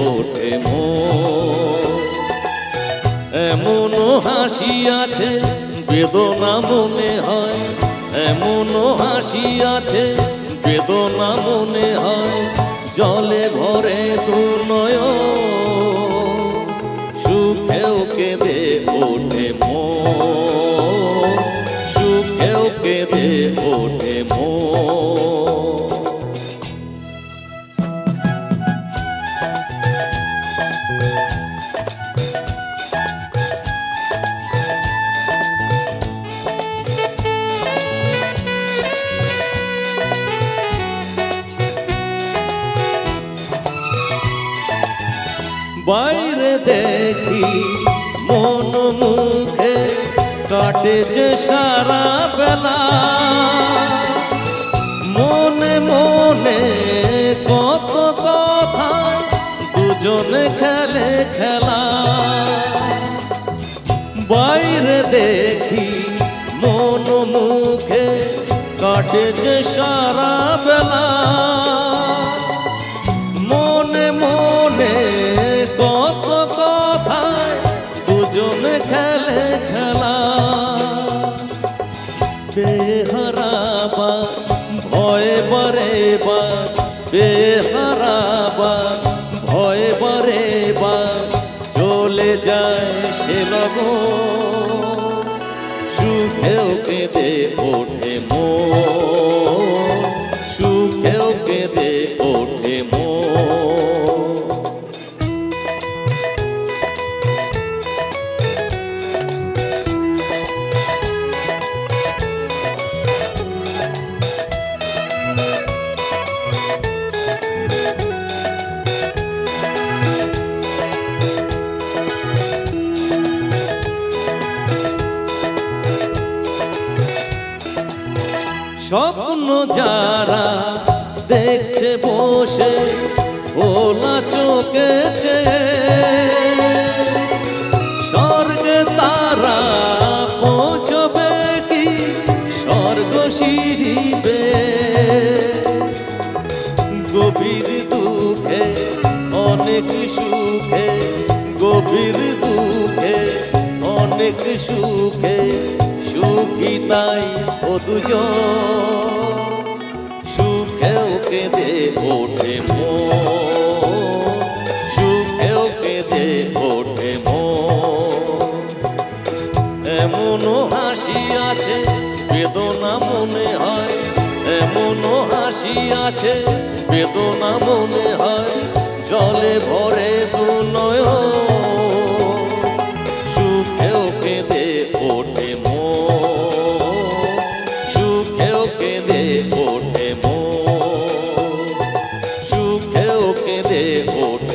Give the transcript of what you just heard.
ওঠে মন। এমনও হাসি আছে বেদনা মনে হয়, এমনও হাসি আছে বেদনা মনে হয়, জলে ভরে দু নয়ন, সুখেও কেঁদে ওঠে মন, সুখেও কেঁদে ওঠে মন। বাইরে দেখি মন মুখে কাটে যে সারা বেলা, মনে মনে কত কথা দুজনে খেলে খেলা। বাইরে দেখি মন মুখে কাটে যে সারা বেলা, মনে মনে কত কথায় দুজনে খেলে খেলা। বেহারাবা ভয় বারে বার, বেহারাবা ভয় বারে বার, চলে যায় সে লগন, সুখেও কেঁদে ওঠে মন, সুখেও কেঁদে ওঠে মন। স্বপ্ন যারা দেখছে বসে ভোলা চোখে চেয়ে, স্বর্গে তারা পৌঁছবে কি স্বর্গ সিঁড়িবে। গভীর দুঃখে অনেক সুখে, গভীর দুঃখে অনেক সুখে, সুখী তাই ও দুজন, সুখেও কেঁদে ওঠে মন, সুখেও কেঁদে ওঠে মন। এমনও হাসি আছে বেদনা মনে হয়, এমনও হাসি আছে বেদনা মনে হয়, জলে ভরে দু নয়ন, সুখেও কেঁদে ওঠে মন, সুখেও কেঁদে ওঠে মন, সুখেও কেঁদে ওঠে।